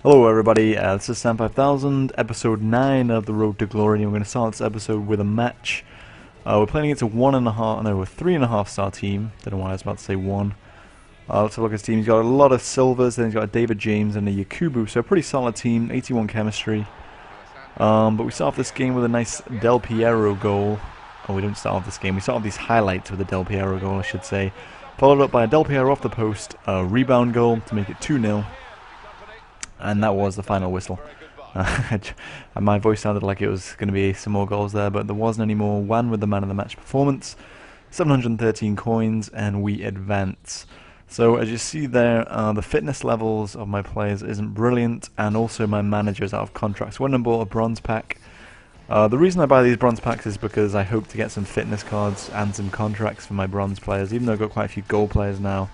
Hello everybody, this is Sam5000, episode 9 of the Road to Glory, and we're going to start this episode with a match. We're playing against a 3.5 star team. Don't know why I was about to say 1. Let's have a look at his team. He's got a lot of silvers, then he's got a David James and a Yakubu, so a pretty solid team, 81 chemistry. But we start off this game with a nice Del Piero goal. Oh, we don't start off this game, we start off these highlights with a Del Piero goal, I should say. Followed up by a Del Piero off the post, a rebound goal to make it 2-0. And that was the final whistle. My voice sounded like it was going to be some more goals there, but there wasn't any more. Juan with the man of the match performance. 713 coins, and we advance. So as you see there, the fitness levels of my players isn't brilliant, and also my manager's out of contracts. Went and bought a bronze pack. The reason I buy these bronze packs is because I hope to get some fitness cards and some contracts for my bronze players, even though I've got quite a few gold players now.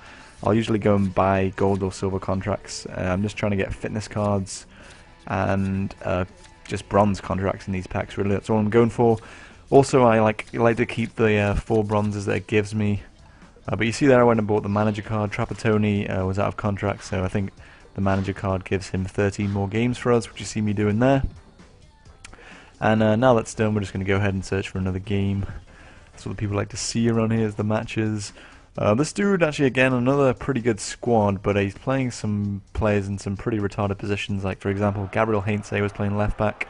I'll usually go and buy gold or silver contracts. I'm just trying to get fitness cards and just bronze contracts in these packs, really. That's all I'm going for. Also, I like to keep the 4 bronzes that it gives me. But you see there I went and bought the manager card. Trapattoni was out of contract, so I think the manager card gives him 13 more games for us, which you see me doing there. And now that's done, we're just going to go ahead and search for another game. That's what the people like to see around here, is the matches. This dude, actually, again, another pretty good squad, but he's playing some players in some pretty retarded positions. Like, for example, Gabriel Heinze was playing left back,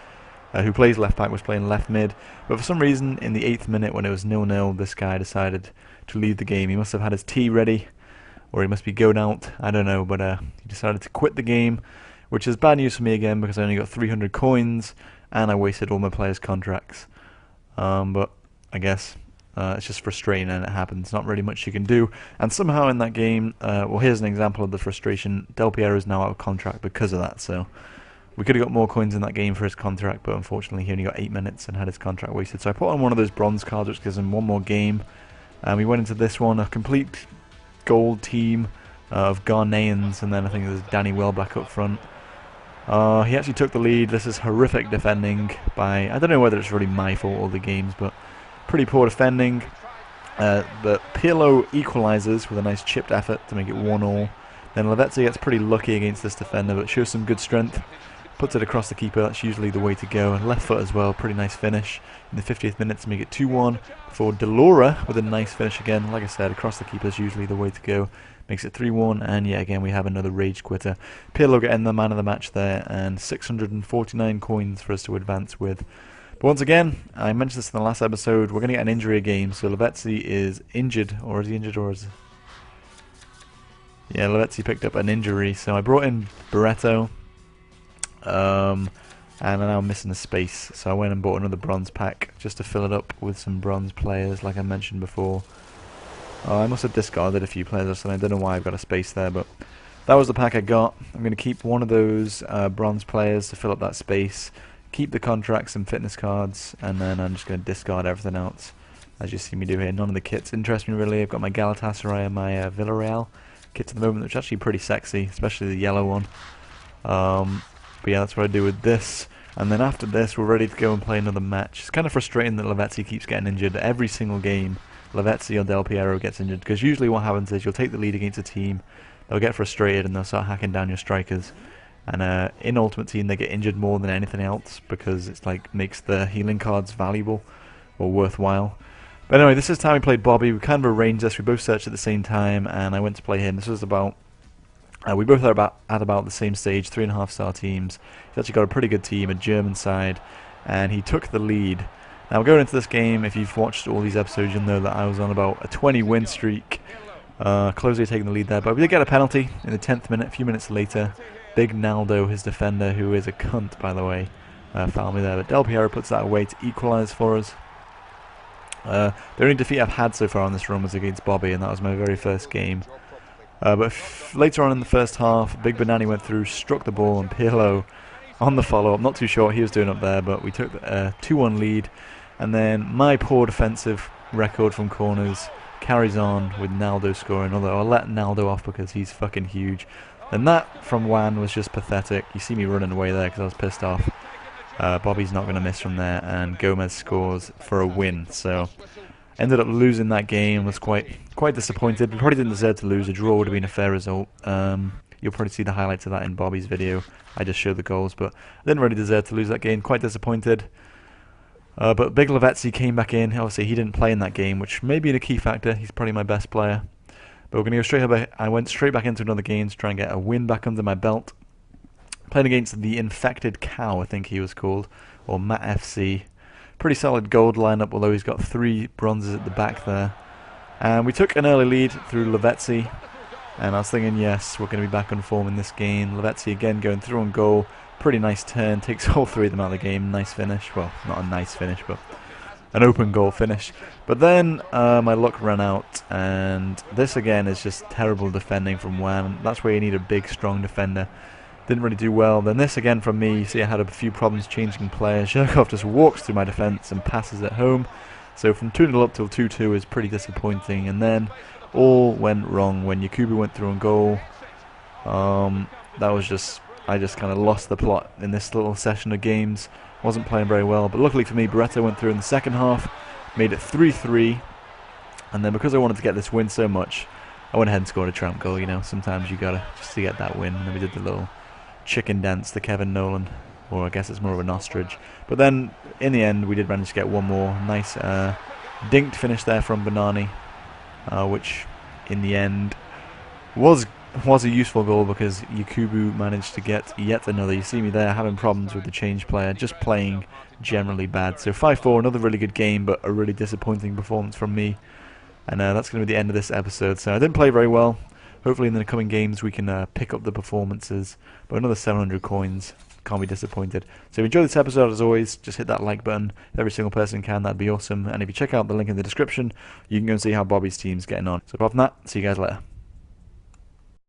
who plays left back, was playing left mid. But for some reason, in the 8th minute, when it was 0-0, this guy decided to leave the game. He must have had his tea ready, or he must be going out, I don't know, but he decided to quit the game, which is bad news for me again, because I only got 300 coins, and I wasted all my players' contracts. But I guess it's just frustrating, and it happens. Not really much you can do. And somehow in that game, well, here's an example of the frustration. Del Piero is now out of contract because of that. So we could have got more coins in that game for his contract, but unfortunately he only got 8 minutes and had his contract wasted. So I put on one of those bronze cards, which gives him one more game. And we went into this one, a complete gold team of Ghanaians, and then I think there's Danny Welbeck up front. He actually took the lead. This is horrific defending by, I don't know whether it's really my fault or the game's, but pretty poor defending. But Pirlo equalises with a nice chipped effort to make it 1-1. Then Lavezzi gets pretty lucky against this defender, but shows some good strength. Puts it across the keeper, that's usually the way to go. And left foot as well, pretty nice finish in the 50th minute to make it 2-1. For Delora with a nice finish again. Like I said, across the keeper is usually the way to go. Makes it 3-1, and yet again we have another rage quitter. Pirlo getting the man of the match there, and 649 coins for us to advance with. But once again, I mentioned this in the last episode, we're going to get an injury game. So Lavezzi is injured, or is he injured, or is... Yeah, Lavezzi picked up an injury, so I brought in Barreto, and I'm now missing a space. So I went and bought another bronze pack, just to fill it up with some bronze players, like I mentioned before. I must have discarded a few players or something, I don't know why I've got a space there, but that was the pack I got. I'm going to keep one of those bronze players to fill up that space. Keep the contracts and fitness cards, and then I'm just going to discard everything else, as you see me do here. None of the kits interest me really. I've got my Galatasaray and my Villarreal kits at the moment, which are actually pretty sexy, especially the yellow one. But yeah, that's what I do with this. And then after this, we're ready to go and play another match. It's kind of frustrating that Lavezzi keeps getting injured every single game. Lavezzi or Del Piero gets injured, because usually what happens is you'll take the lead against a team, they'll get frustrated and they'll start hacking down your strikers. And in Ultimate Team they get injured more than anything else, because it's like makes the healing cards valuable or worthwhile. But anyway, this is time we played Bobby. We kind of arranged this. We both searched at the same time, and I went to play him. This was about we both are at about the same stage, 3.5 star teams. He's actually got a pretty good team, a German side, and he took the lead. Now going into this game, if you've watched all these episodes, you'll know that I was on about a 20 win streak. Closely taking the lead there, but we did get a penalty in the 10th minute, a few minutes later. Big Naldo, his defender, who is a cunt, by the way, fouled me there. But Del Piero puts that away to equalise for us. The only defeat I've had so far on this run was against Bobby, and that was my very first game. But later on in the first half, Big Banani went through, struck the ball, and Pirlo on the follow-up. Not too sure what he was doing up there, but we took a 2-1 lead. And then my poor defensive record from corners carries on with Naldo scoring, although I'll let Naldo off because he's fucking huge. And that from Juan was just pathetic. You see me running away there because I was pissed off. Bobby's not going to miss from there, and Gomez scores for a win. So ended up losing that game. Was quite disappointed. We probably didn't deserve to lose. A draw would have been a fair result. You'll probably see the highlights of that in Bobby's video. I just showed the goals, but I didn't really deserve to lose that game. Quite disappointed. But Big Lavezzi came back in. Obviously, he didn't play in that game, which may be a key factor. He's probably my best player. But we're going to go straight back. I went straight back into another game to try and get a win back under my belt. Playing against the Infected Cow, I think he was called, or Matt FC. Pretty solid gold lineup, although he's got 3 bronzes at the back there. And we took an early lead through Lavezzi. And I was thinking, yes, we're going to be back on form in this game. Lavezzi again going through on goal. Pretty nice turn. Takes all 3 of them out of the game. Nice finish. Well, not a nice finish, but an open goal finish. But then my luck ran out. And this again is just terrible defending from Wan. That's where you need a big, strong defender. Didn't really do well. Then this again from me. See, I had a few problems changing players. Zhirkov just walks through my defence and passes it home. So from 2-0 up till 2-2 is pretty disappointing. And then all went wrong when Yakubu went through on goal. That was just... I just kind of lost the plot in this little session of games. Wasn't playing very well. But luckily for me, Barreto went through in the second half. Made it 3-3. And then because I wanted to get this win so much, I went ahead and scored a tramp goal. You know, sometimes you gotta just to get that win. And then we did the little chicken dance to Kevin Nolan, or I guess it's more of an ostrich. But then in the end we did manage to get one more nice dinked finish there from Banani, which in the end was a useful goal because Yakubu managed to get yet another. You see me there having problems with the change player, just playing generally bad. So 5-4, another really good game, but a really disappointing performance from me. And that's going to be the end of this episode. So I didn't play very well. Hopefully in the coming games we can pick up the performances. But another 700 coins. Can't be disappointed. So if you enjoyed this episode, as always, just hit that like button. If every single person can, that'd be awesome. And if you check out the link in the description, you can go and see how Bobby's team's getting on. So apart from that, see you guys later.